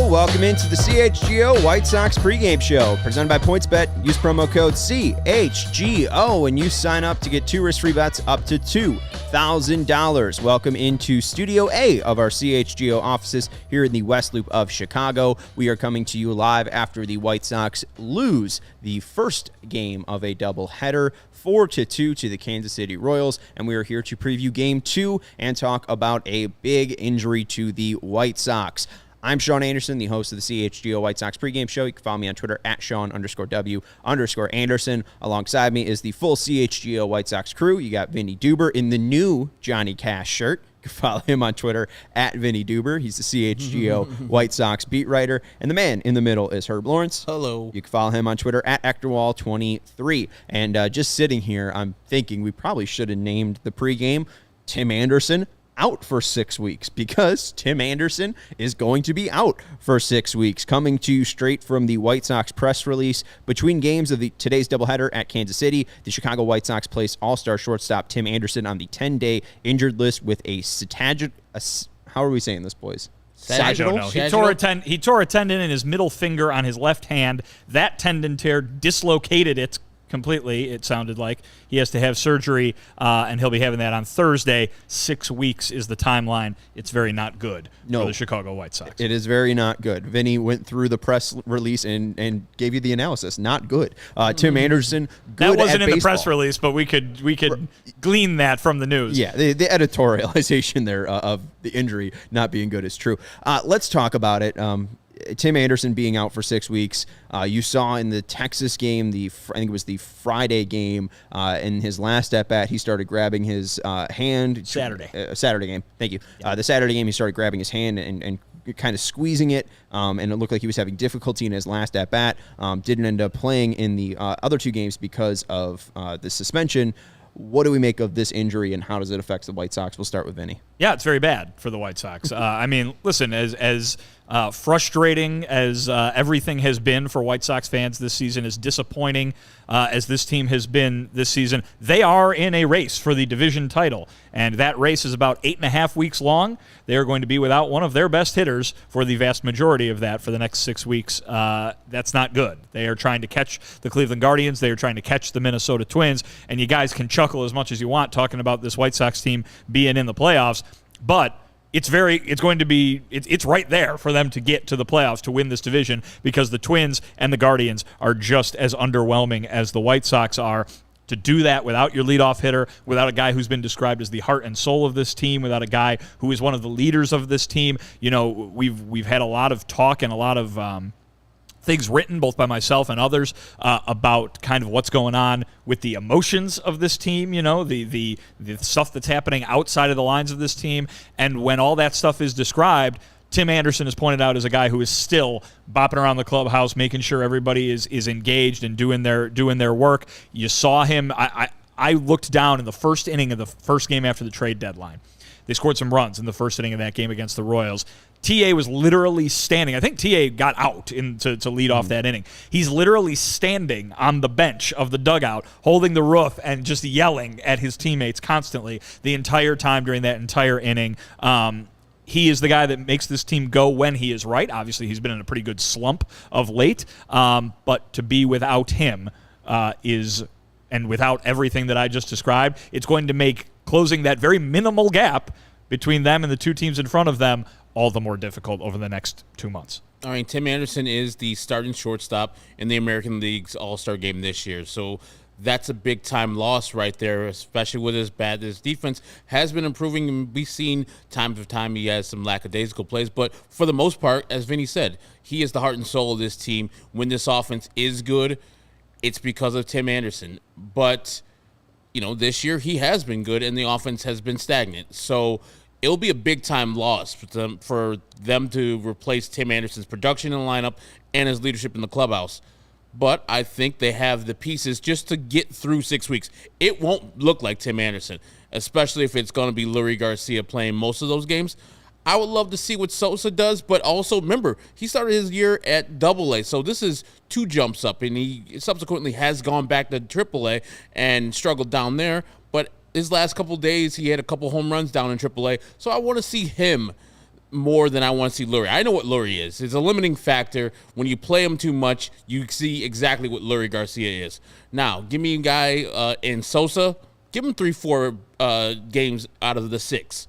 Welcome into the CHGO White Sox Pregame Show, presented by PointsBet. Use promo code CHGO and you sign up to get 2 risk-free bets up to $2,000. Welcome into Studio A of our CHGO offices here in the West Loop of Chicago. We are coming to you live after the White Sox lose the first game of a doubleheader, 4-2 to the Kansas City Royals, and we are here to preview Game 2 and talk about a big injury to the White Sox. I'm Sean Anderson, the host of the CHGO White Sox Pregame Show. You can follow me on Twitter at Sean_W_Anderson. Alongside me is the full CHGO White Sox crew. You got Vinnie Duber in the new Johnny Cash shirt. You can follow him on Twitter at Vinnie Duber. He's the CHGO White Sox beat writer. And the man in the middle is Herb Lawrence. Hello. You can follow him on Twitter at EctorWall23. And just sitting here, I'm thinking we probably should have named the pregame Tim Anderson out for 6 weeks, because Tim Anderson is going to be out for 6 weeks. Coming to you straight from the White Sox press release between games of today's doubleheader at Kansas City, the Chicago White Sox placed all-star shortstop Tim Anderson on the 10-day injured list with a how are we saying this, boys? Sagittal? I don't know. He tore a tendon in his middle finger on his left hand. That tendon tear dislocated it completely, it sounded like. He has to have surgery, and he'll be having that on Thursday. 6 weeks is the timeline. It's very not good for the Chicago White Sox. It is very not good. Vinny went through the press release and gave you the analysis. Not good. Tim Anderson, good. That wasn't at in baseball. the press release, but we could glean that from the news. Yeah, the editorialization there of the injury not being good is true. Let's talk about it. Tim Anderson being out for 6 weeks. You saw in the Texas game, I think it was the Friday game, in his last at-bat, he started grabbing his hand. Saturday game, thank you. The Saturday game, he started grabbing his hand and kind of squeezing it, and it looked like he was having difficulty in his last at-bat. Didn't end up playing in the other 2 games because of the suspension. What do we make of this injury, and how does it affect the White Sox? We'll start with Vinny. Yeah, it's very bad for the White Sox. I mean, listen, as frustrating as everything has been for White Sox fans this season, as disappointing as this team has been this season, they are in a race for the division title, and that race is about 8.5 weeks long. They are going to be without one of their best hitters for the vast majority of that for the next 6 weeks. That's not good. They are trying to catch the Cleveland Guardians. They are trying to catch the Minnesota Twins, and you guys can chuckle as much as you want talking about this White Sox team being in the playoffs, but it's right there for them to get to the playoffs to win this division, because the Twins and the Guardians are just as underwhelming as the White Sox are. To do that without your leadoff hitter, without a guy who's been described as the heart and soul of this team, without a guy who is one of the leaders of this team, we've had a lot of talk and a lot of things written, both by myself and others, about kind of what's going on with the emotions of this team, the stuff that's happening outside of the lines of this team. And when all that stuff is described, Tim Anderson is pointed out as a guy who is still bopping around the clubhouse, making sure everybody is engaged and doing their work. You saw him. I looked down in the first inning of the first game after the trade deadline. They scored some runs in the first inning of that game against the Royals. TA was literally standing. I think TA got out to lead off that inning. He's literally standing on the bench of the dugout, holding the roof and just yelling at his teammates constantly the entire time during that entire inning. He is the guy that makes this team go when he is right. Obviously, he's been in a pretty good slump of late. But to be without him and without everything that I just described, it's going to make closing that very minimal gap between them and the 2 teams in front of them all the more difficult over the next 2 months. All right, Tim Anderson is the starting shortstop in the American League's All-Star game this year. So that's a big-time loss right there, especially with as bad as defense has been improving. And we've seen time to time he has some lackadaisical plays. But for the most part, as Vinny said, he is the heart and soul of this team. When this offense is good, it's because of Tim Anderson. But, this year he has been good and the offense has been stagnant. So it'll be a big-time loss for them to replace Tim Anderson's production in the lineup and his leadership in the clubhouse. But I think they have the pieces just to get through 6 weeks. It won't look like Tim Anderson, especially if it's going to be Lurie Garcia playing most of those games. I would love to see what Sosa does, but also remember, he started his year at AA, so this is 2 jumps up, and he subsequently has gone back to AAA and struggled down there. But his last couple of days, he had a couple home runs down in AAA, so I want to see him more than I want to see Lurie. I know what Lurie is. It's a limiting factor. When you play him too much, you see exactly what Lurie Garcia is. Now, give me a guy in Sosa. Give him 3-4 games out of the 6.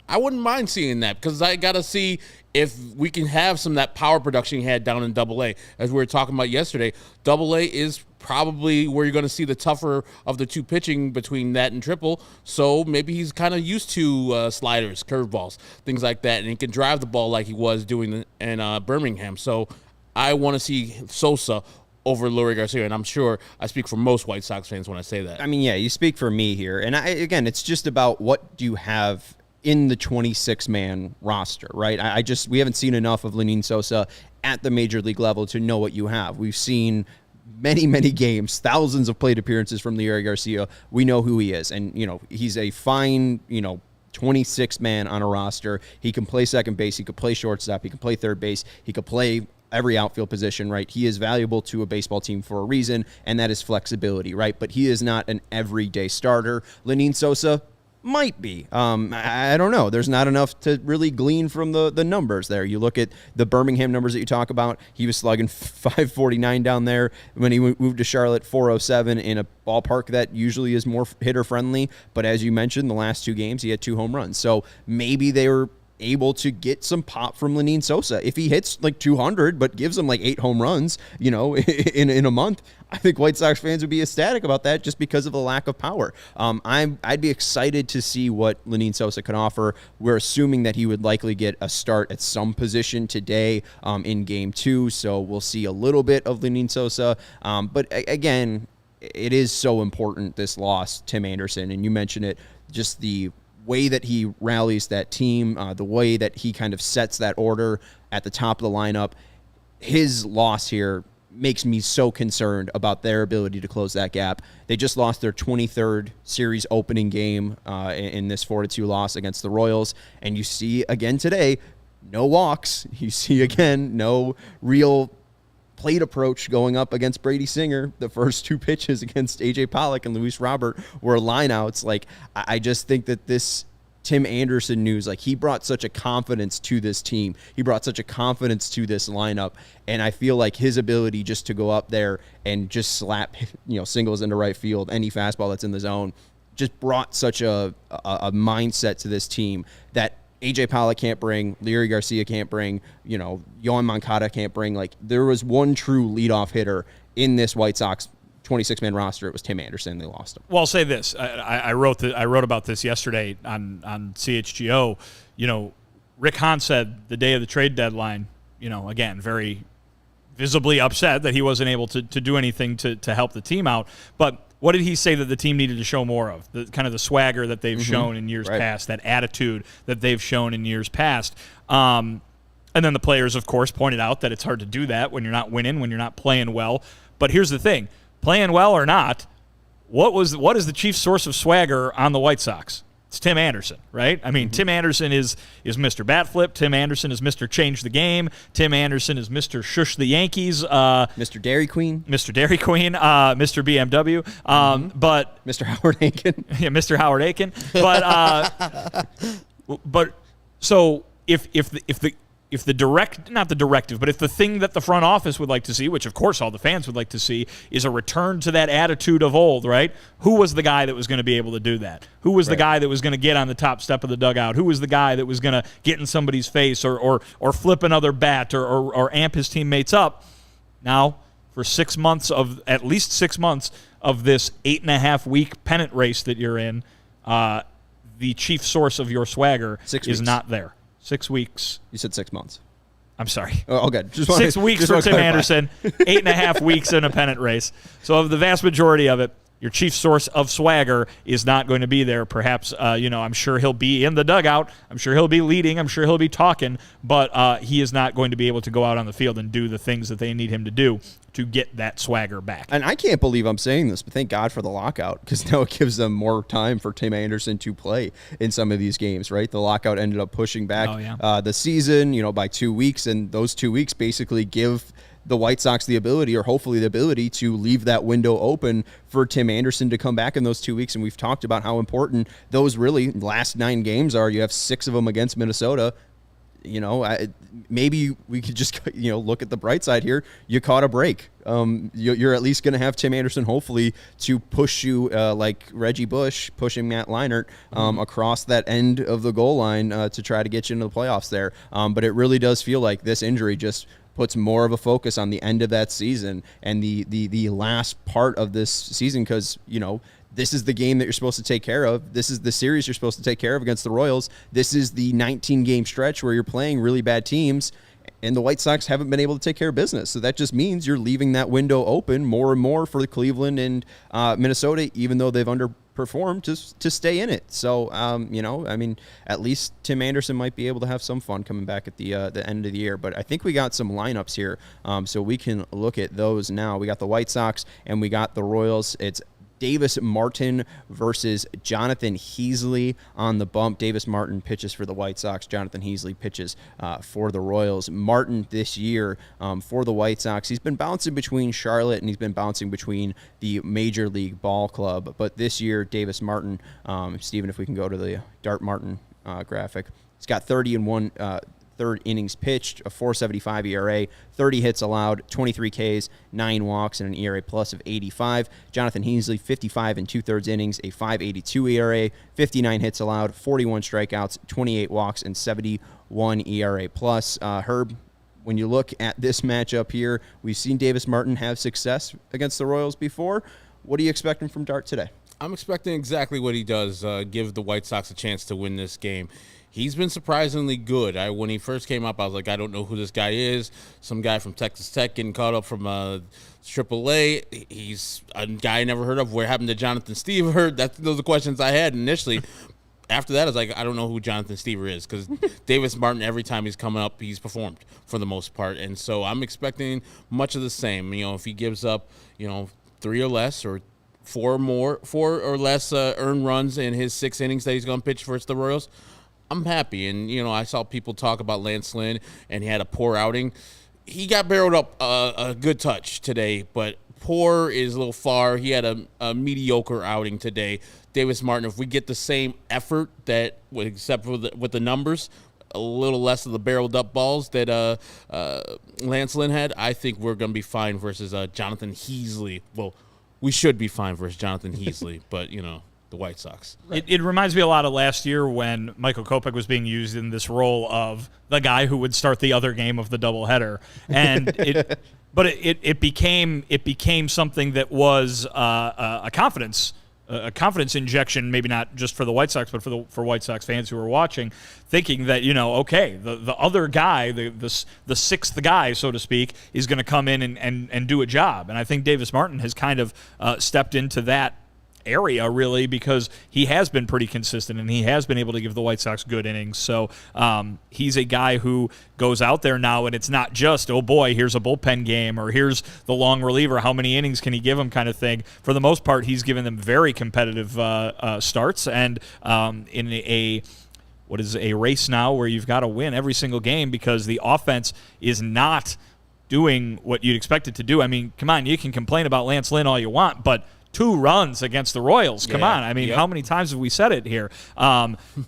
I wouldn't mind seeing that because I got to see if we can have some of that power production he had down in Double-A. As we were talking about yesterday, Double-A is probably where you're going to see the tougher of the two pitching between that and triple. So maybe he's kind of used to sliders, curveballs, things like that, and he can drive the ball like he was doing in Birmingham. So I want to see Sosa over Lurie Garcia, and I'm sure I speak for most White Sox fans when I say that. I mean, yeah, you speak for me here. And again, it's just about what do you have in the 26-man roster, right? We haven't seen enough of Lenyn Sosa at the major league level to know what you have. We've seen many, many games, thousands of plate appearances from Lurie Garcia. We know who he is. And, he's a fine, 26-man on a roster. He can play second base. He could play shortstop. He can play third base. He could play every outfield position, right? He is valuable to a baseball team for a reason, and that is flexibility, right? But he is not an everyday starter. Lenyn Sosa might be. I don't know. There's not enough to really glean from the numbers there. You look at the Birmingham numbers that you talk about. He was slugging 549 down there. When he moved to Charlotte, 407 in a ballpark that usually is more hitter-friendly. But as you mentioned, the last 2 games, he had 2 home runs. So maybe they were able to get some pop from Lenyn Sosa. If he hits like 200 but gives them like 8 home runs, in a month, I think White Sox fans would be ecstatic about that just because of the lack of power. I'd be excited to see what Lenyn Sosa can offer. We're assuming that he would likely get a start at some position today in Game 2, so we'll see a little bit of Lenyn Sosa. But again, it is so important, this loss, Tim Anderson, and you mentioned it, just the way that he rallies that team, the way that he kind of sets that order at the top of the lineup. His loss here makes me so concerned about their ability to close that gap. They just lost their 23rd series opening game in this 4-2 loss against the Royals. And you see again today, no walks. You see again, no real plate approach going up against Brady Singer. The first 2 pitches against A.J. Pollock and Luis Robert were lineouts. Like, I just think that this Tim Anderson news, like, he brought such a confidence to this team. He brought such a confidence to this lineup. And I feel like his ability just to go up there and just slap, singles into right field, any fastball that's in the zone, just brought such a mindset to this team that A.J. Pollock can't bring, Lurie Garcia can't bring, Yohan Moncada can't bring. Like, there was one true leadoff hitter in this White Sox 26-man roster. It was Tim Anderson. They lost him. Well, I'll say this. I wrote about this yesterday on CHGO. Rick Hahn said the day of the trade deadline, again, very visibly upset that he wasn't able to do anything to help the team out. But what did he say that the team needed to show more of? The kind of the swagger that they've shown in years past, that attitude that they've shown in years past. And then the players, of course, pointed out that it's hard to do that when you're not winning, when you're not playing well. But here's the thing. Playing well or not, what is the chief source of swagger on the White Sox? It's Tim Anderson, right? I mean, Tim Anderson is Mr. Bat Flip. Tim Anderson is Mr. Change the Game. Tim Anderson is Mr. Shush the Yankees. Mr. Dairy Queen. Mr. Dairy Queen. Mr. BMW. But Mr. Howard Aiken. Yeah, Mr. Howard Aiken. But so if the thing that the front office would like to see, which of course all the fans would like to see, is a return to that attitude of old, right? Who was the guy that was going to be able to do that? Who was the guy that was going to get on the top step of the dugout? Who was the guy that was going to get in somebody's face or flip another bat or amp his teammates up? Now, for at least 6 months of this 8.5-week pennant race that you're in, the chief source of your swagger is not there. 6 weeks. You said 6 months. I'm sorry. Oh, good. 6 weeks for Tim Anderson, 8.5 weeks in a pennant race. So of the vast majority of it, your chief source of swagger is not going to be there. Perhaps, I'm sure he'll be in the dugout. I'm sure he'll be leading. I'm sure he'll be talking. But he is not going to be able to go out on the field and do the things that they need him to do to get that swagger back. And I can't believe I'm saying this, but thank God for the lockout, because now it gives them more time for Tim Anderson to play in some of these games, right? The lockout ended up pushing back the season, by 2 weeks, and those 2 weeks basically give the White Sox the ability, or hopefully the ability, to leave that window open for Tim Anderson to come back in those 2 weeks. And we've talked about how important those really last 9 games are. You have 6 of them against Minnesota. maybe we could just, look at the bright side here. You caught a break. You're at least going to have Tim Anderson, hopefully, to push you like Reggie Bush pushing Matt Leinart across that end of the goal line to try to get you into the playoffs there. But it really does feel like this injury just puts more of a focus on the end of that season and the last part of this season because, this is the game that you're supposed to take care of. This is the series you're supposed to take care of against the Royals. This is the 19-game stretch where you're playing really bad teams, and the White Sox haven't been able to take care of business. So that just means you're leaving that window open more and more for Cleveland and Minnesota, even though they've underperformed, to stay in it. So, at least Tim Anderson might be able to have some fun coming back at the end of the year. But I think we got some lineups here, so we can look at those now. We got the White Sox and we got the Royals. It's Davis Martin versus Jonathan Heasley on the bump. Davis Martin pitches for the White Sox. Jonathan Heasley pitches for the Royals. Martin this year for the White Sox, he's been bouncing between Charlotte and he's been bouncing between the Major League Ball Club. But this year, Davis Martin, Steven, if we can go to the Dart Martin graphic, he's got 30 and one third innings pitched, a 4.75 ERA, 30 hits allowed, 23 Ks, 9 walks, and an ERA plus of 85. Jonathan Heasley, 55 and two-thirds innings, a 5.82 ERA, 59 hits allowed, 41 strikeouts, 28 walks, and 71 ERA plus. Herb, when you look at this matchup here, we've seen Davis Martin have success against the Royals before. What are you expecting from Dart today? I'm expecting exactly what he does, give the White Sox a chance to win this game. He's been surprisingly good. When he first came up, I was like, I don't know who this guy is. Some guy from Texas Tech getting caught up from AAA. He's a guy I never heard of. What happened to Jonathan Stever? Those are the questions I had initially. After that, I was like, I don't know who Jonathan Stever is because Davis Martin, every time he's coming up, he's performed for the most part. And so I'm expecting much of the same. If he gives up, 3 or less or 4 or less earned runs in his 6 innings that he's going to pitch versus the Royals, I'm happy. And, I saw people talk about Lance Lynn, and he had a poor outing. He got barreled up a good touch today, but poor is a little far. He had a mediocre outing today. Davis Martin, if we get the same effort except for with the numbers, a little less of the barreled up balls that Lance Lynn had, I think we're going to be fine versus Jonathan Heasley. Well, we should be fine versus Jonathan Heasley, but, the White Sox. It reminds me a lot of last year when Michael Kopech was being used in this role of the guy who would start the other game of the doubleheader, and it became something that was a confidence injection, maybe not just for the White Sox, but for White Sox fans who are watching, thinking that the other guy, the sixth guy, so to speak, is going to come in and do a job, and I think Davis Martin has kind of stepped into that area really because he has been pretty consistent and he has been able to give the White Sox good innings. So he's a guy who goes out there now and it's not just, oh boy, here's a bullpen game or here's the long reliever, how many innings can he give him kind of thing. For the most part, he's given them very competitive starts and in a race now where you've got to win every single game because the offense is not doing what you'd expect it to do. I mean, come on, you can complain about Lance Lynn all you want, but 2 runs against the Royals. Come on. I mean, How many times have we said it here?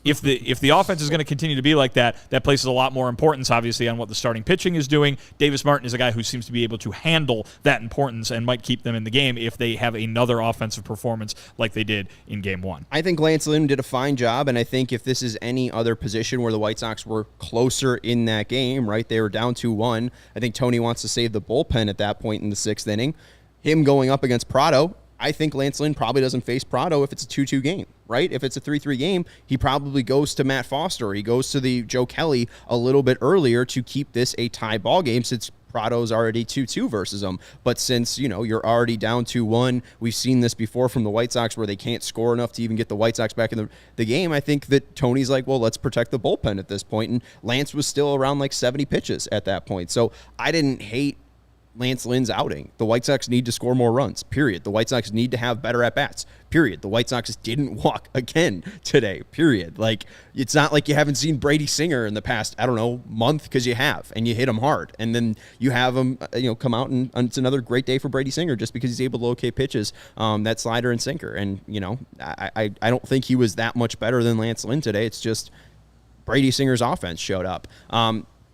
If the offense is going to continue to be like that, that places a lot more importance, obviously, on what the starting pitching is doing. Davis Martin is a guy who seems to be able to handle that importance and might keep them in the game if they have another offensive performance like they did in Game 1. I think Lance Lynn did a fine job, and I think if this is any other position where the White Sox were closer in that game, right, they were down 2-1. I think Tony wants to save the bullpen at that point in the 6th inning. Him going up against Prado, I think Lance Lynn probably doesn't face Prado if it's a 2-2 game, right? If it's a 3-3 game, he probably goes to Matt Foster. He goes to the Joe Kelly a little bit earlier to keep this a tie ball game since Prado's already 2-2 versus him. But since, you're already down 2-1, we've seen this before from the White Sox where they can't score enough to even get the White Sox back in the game. I think that Tony's like, well, let's protect the bullpen at this point. And Lance was still around like 70 pitches at that point. So I didn't hate Lance Lynn's outing. The White Sox need to score more runs, period. The White Sox need to have better at-bats, period. The White Sox didn't walk again today, period. Like, it's not like you haven't seen Brady Singer in the past, month, because you have, and you hit him hard. And then you have him, come out, and it's another great day for Brady Singer just because he's able to locate pitches, that slider and sinker. And, I don't think he was that much better than Lance Lynn today. It's just Brady Singer's offense showed up.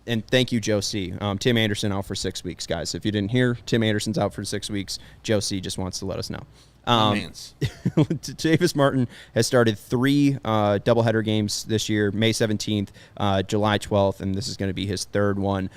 And thank you, Joe C. Tim Anderson out for 6 weeks, guys. If you didn't hear, Tim Anderson's out for 6 weeks. Joe C. just wants to let us know. Davis Martin has started 3 doubleheader games this year, May 17th, July 12th, and this is going to be his 3rd one.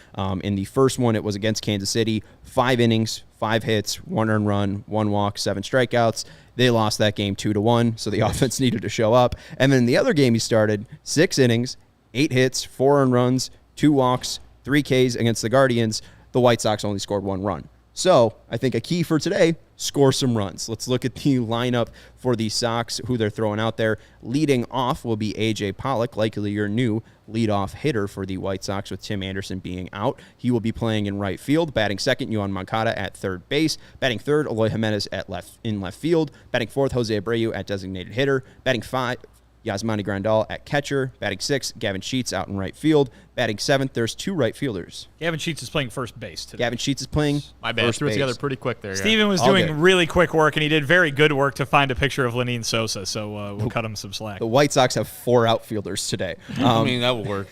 In the first one, it was against Kansas City, 5 innings, 5 hits, 1 earned run, 1 walk, 7 strikeouts. They lost that game 2-1, so the offense needed to show up. And then the other game he started, 6 innings, 8 hits, 4 earned runs, 2 walks, 3 Ks against the Guardians. The White Sox only scored 1 run. So I think a key for today, score some runs. Let's look at the lineup for the Sox, who they're throwing out there. Leading off will be A.J. Pollock, likely your new leadoff hitter for the White Sox with Tim Anderson being out. He will be playing in right field. Batting second, Yohan Moncada at third base. Batting third, Eloy Jimenez in left field. Batting fourth, Jose Abreu at designated hitter. Batting five, Yasmani Grandal at catcher. Batting sixth, Gavin Sheets out in right field. Batting seventh, there's 2 right fielders. Gavin Sheets is playing first base today. Gavin Sheets is playing My bad. first Threw it base. together pretty quick there. Steven was doing really quick work, and he did very good work to find a picture of Lenine Sosa, so we'll cut him some slack. The White Sox have 4 outfielders today. I mean, that will work.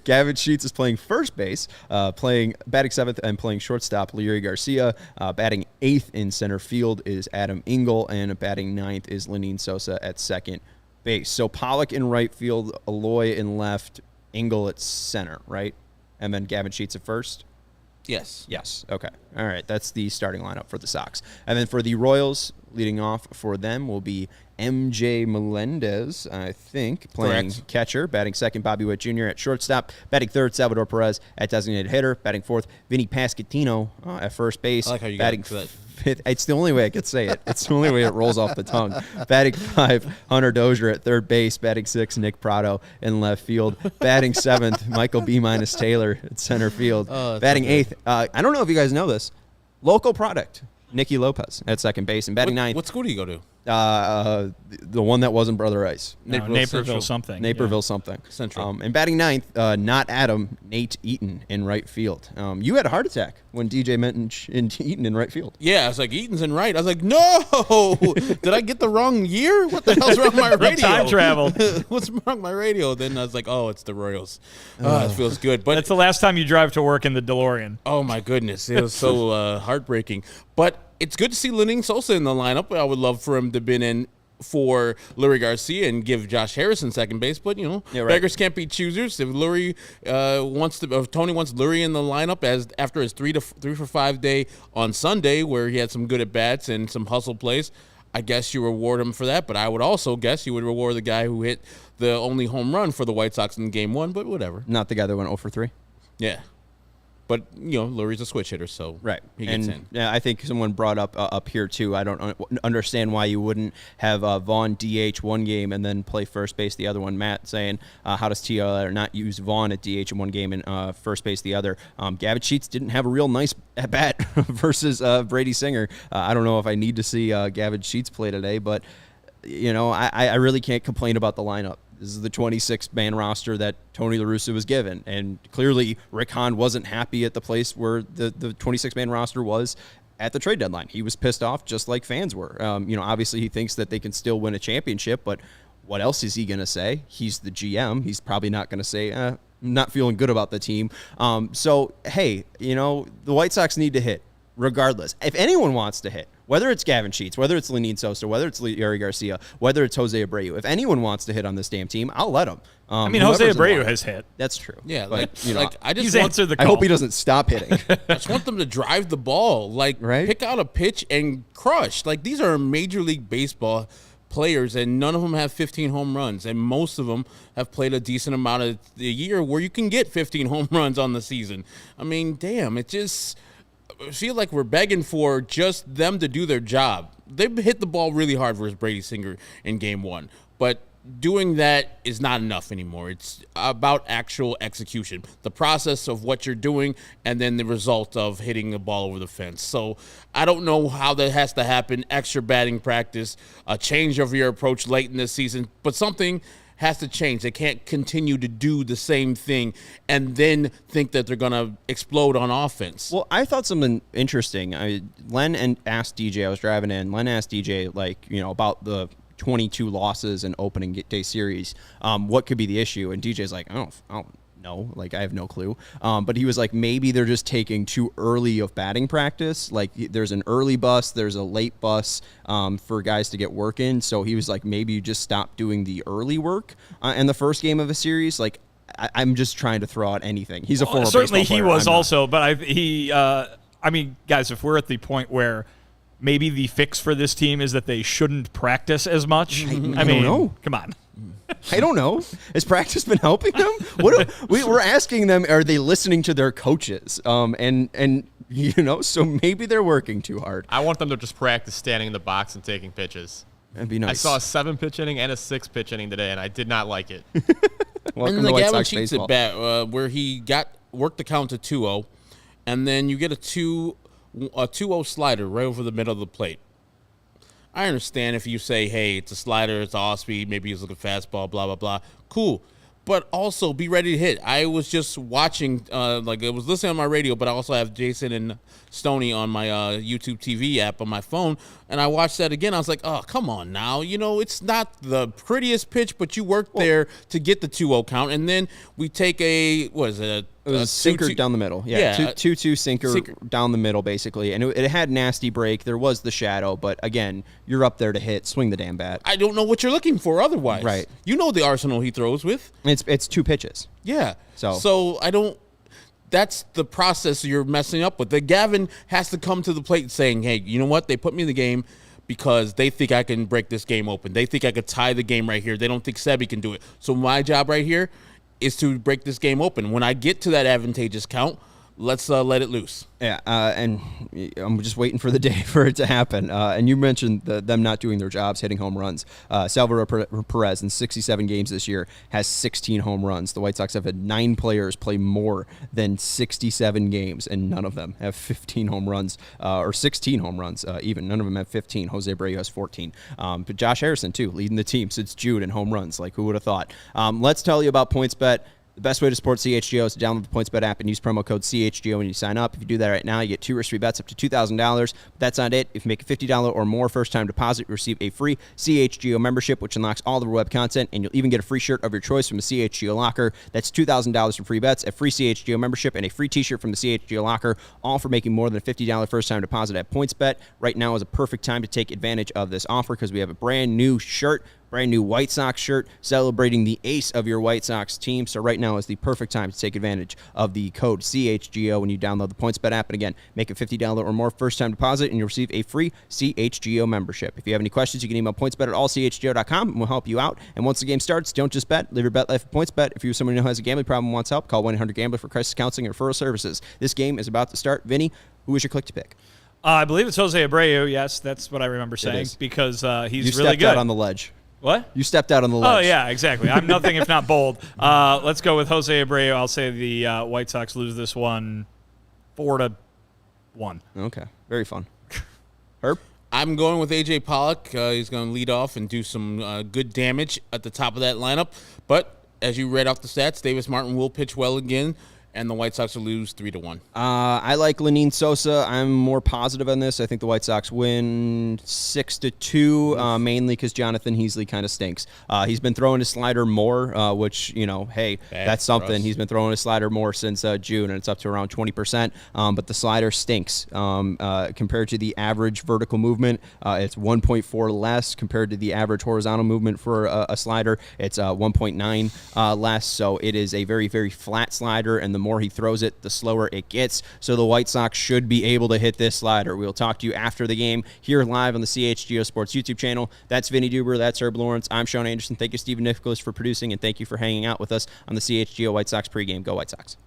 Gavin Sheets is playing first base, batting seventh and playing shortstop, Leury Garcia. Batting eighth in center field is Adam Engel, and batting ninth is Lenine Sosa at second base. So Pollock in right field, Eloy in left, Engel at center, right? And then Gavin Sheets at first? Yes. Yes. Okay. All right. That's the starting lineup for the Sox. And then for the Royals, leading off for them will be MJ Melendez, I think, playing Correct. catcher. Batting second, Bobby Witt Jr. at shortstop. Batting third, Salvador Perez at designated hitter. Batting fourth, Vinny Pasquantino at first base. I like how you batting got that. fifth. It's the only way I could say it. It's the only way it rolls off the tongue. Batting five, Hunter Dozier at third base. Batting six, Nick Prado in left field. Batting seventh, Michael B. Taylor at center field. Batting eighth, I don't know if you guys know this, local product, Nicky Lopez at second base. And batting ninth, What school do you go to? the one that wasn't Brother Ice. Naperville something. Naperville something. Central. And batting ninth, not Adam, Nate Eaton in right field. You had a heart attack when DJ mentioned Eaton in right field. Yeah, I was like, Eaton's in right. I was like, no! Did I get the wrong year? What the hell's wrong with my radio? Time travel. What's wrong with my radio? Then I was like, oh, it's the Royals. It feels good. But That's the last time you drive to work in the DeLorean. oh, my goodness. It was so heartbreaking. But it's good to see Lenine Sosa in the lineup. I would love for him to have been in for Leury Garcia and give Josh Harrison second base, but Yeah, right. beggars can't be choosers. If Leury if Tony wants Leury in the lineup after his 3 for 5 day on Sunday, where he had some good at bats and some hustle plays, I guess you reward him for that. But I would also guess you would reward the guy who hit the only home run for the White Sox in Game 1. But whatever. Not the guy that went 0 for 3. Yeah. But, Lurie's a switch hitter, so Right. he gets and, in. Yeah, I think someone brought up here, too. I don't understand why you wouldn't have Vaughn DH one game and then play first base the other one. Matt saying, how does TLR not use Vaughn at DH in one game and first base the other? Gavin Sheets didn't have a real nice at-bat versus Brady Singer. I don't know if I need to see Gavin Sheets play today, but, I really can't complain about the lineup. This is the 26-man roster that Tony La Russa was given. And clearly, Rick Hahn wasn't happy at the place where the 26-man roster was at the trade deadline. He was pissed off just like fans were. Obviously, he thinks that they can still win a championship, but what else is he going to say? He's the GM. He's probably not going to say, not feeling good about the team. So, hey, the White Sox need to hit regardless. If anyone wants to hit, whether it's Gavin Sheets, whether it's Lenine Sosa, whether it's Leury Garcia, whether it's Jose Abreu, if anyone wants to hit on this damn team, I'll let him. Jose Whoever's in Abreu line. has hit. That's true. Yeah, But, I just He's want, answered the I call. hope he doesn't stop hitting. I just want them to drive the ball. Right? Pick out a pitch and crush. These are Major League Baseball players, and none of them have 15 home runs, and most of them have played a decent amount of the year where you can get 15 home runs on the season. I mean, damn, it just I feel like we're begging for just them to do their job. They've hit the ball really hard versus Brady Singer in Game 1, but doing that is not enough anymore. It's about actual execution, the process of what you're doing, and then the result of hitting the ball over the fence. So I don't know how that has to happen, extra batting practice, a change of your approach late in the season, but something has to change. They can't continue to do the same thing and then think that they're going to explode on offense. Well, I thought something interesting. Len asked DJ, I was driving in, Len asked DJ, about the 22 losses in opening day series. What could be the issue? And DJ's like, I don't know. Like, I have no clue. But he was like, maybe they're just taking too early of batting practice. Like, there's an early bus, there's a late bus for guys to get work in. So he was like, maybe you just stop doing the early work in the first game of a series. Like, I'm just trying to throw out anything. He's a former certainly baseball player. He was also, but I mean, guys, if we're at the point where maybe the fix for this team is that they shouldn't practice as much, I mean, don't know. Come on. I don't know. Has practice been helping them? We're asking them, are they listening to their coaches? And so maybe they're working too hard. I want them to just practice standing in the box and taking pitches. That'd be nice. I saw a 7-pitch inning and a 6-pitch inning today, and I did not like it. Welcome and to the White Gavin Sox Sheets baseball. at bat, where he worked the count to 2-0, and then you get a 2-0 slider right over the middle of the plate. I understand if you say, hey, it's a slider, it's off speed, maybe he's looking fastball, blah, blah, blah. Cool. But also be ready to hit. I was just watching, I was listening on my radio, but I also have Jason and Stoney on my YouTube TV app on my phone, and I watched that again. I was like, oh, come on now. It's not the prettiest pitch, but you worked there to get the 2-0 count, and then we take it was a sinker down the middle. Yeah, 2-2 sinker down the middle, basically. And it had nasty break. There was the shadow, but again, you're up there to hit. Swing the damn bat. I don't know what you're looking for otherwise. Right. You know the arsenal he throws with. It's 2 pitches. Yeah. So I don't. That's the process you're messing up with. The Gavin has to come to the plate saying, hey, you know what? They put me in the game because they think I can break this game open. They think I could tie the game right here. They don't think Sebi can do it. So my job right here is to break this game open. When I get to that advantageous count, let's let it loose. Yeah, and I'm just waiting for the day for it to happen. And you mentioned them not doing their jobs, hitting home runs. Salvador Perez in 67 games this year has 16 home runs. The White Sox have had 9 players play more than 67 games, and none of them have 15 home runs, or 16 home runs even. None of them have 15. Jose Abreu has 14. But Josh Harrison, too, leading the team since June in home runs. Like, who would have thought? Let's tell you about PointsBet. The best way to support CHGO is to download the PointsBet app and use promo code CHGO when you sign up. If you do that right now, you get 2 risk-free bets up to $2,000. But that's not it. If you make a $50 or more first-time deposit, you receive a free CHGO membership, which unlocks all the web content, and you'll even get a free shirt of your choice from the CHGO locker. That's $2,000 for free bets, a free CHGO membership, and a free t-shirt from the CHGO locker, all for making more than a $50 first-time deposit at PointsBet. Right now is a perfect time to take advantage of this offer because we have a brand new shirt, brand new White Sox shirt celebrating the ace of your White Sox team. So right now is the perfect time to take advantage of the code CHGO when you download the PointsBet app. And again, make a $50 or more first-time deposit and you'll receive a free CHGO membership. If you have any questions, you can email pointsbet@allchgo.com and we'll help you out. And once the game starts, don't just bet. Live your bet life at PointsBet. If you're someone who has a gambling problem and wants help, call 1-800-GAMBLER for crisis counseling and referral services. This game is about to start. Vinny, who is your click to pick? I believe it's Jose Abreu. Yes, that's what I remember saying because he's really good. You stepped out on the ledge. What? You stepped out on the ledge. Oh, yeah, exactly. I'm nothing if not bold. Let's go with Jose Abreu. I'll say the White Sox lose this one 4-1. Okay. Very fun. Herb? I'm going with A.J. Pollock. He's going to lead off and do some good damage at the top of that lineup. But as you read off the stats, Davis Martin will pitch well again, and the White Sox will lose 3-1. I like Lenin Sosa. I'm more positive on this. I think the White Sox win 6-2, mainly because Jonathan Heasley kind of stinks. He's been throwing his slider more, which, hey, that's something. He's been throwing his slider more since June, and it's up to around 20%. But the slider stinks compared to the average vertical movement. It's 1.4 less compared to the average horizontal movement for a slider. It's 1.9 less. So it is a very, very flat slider, and the more he throws it, the slower it gets. So the White Sox should be able to hit this slider. We'll talk to you after the game here live on the CHGO Sports YouTube channel. That's Vinnie Duber. That's Herb Lawrence. I'm Sean Anderson. Thank you, Stephen Nicholas, for producing, and thank you for hanging out with us on the CHGO White Sox pregame. Go White Sox.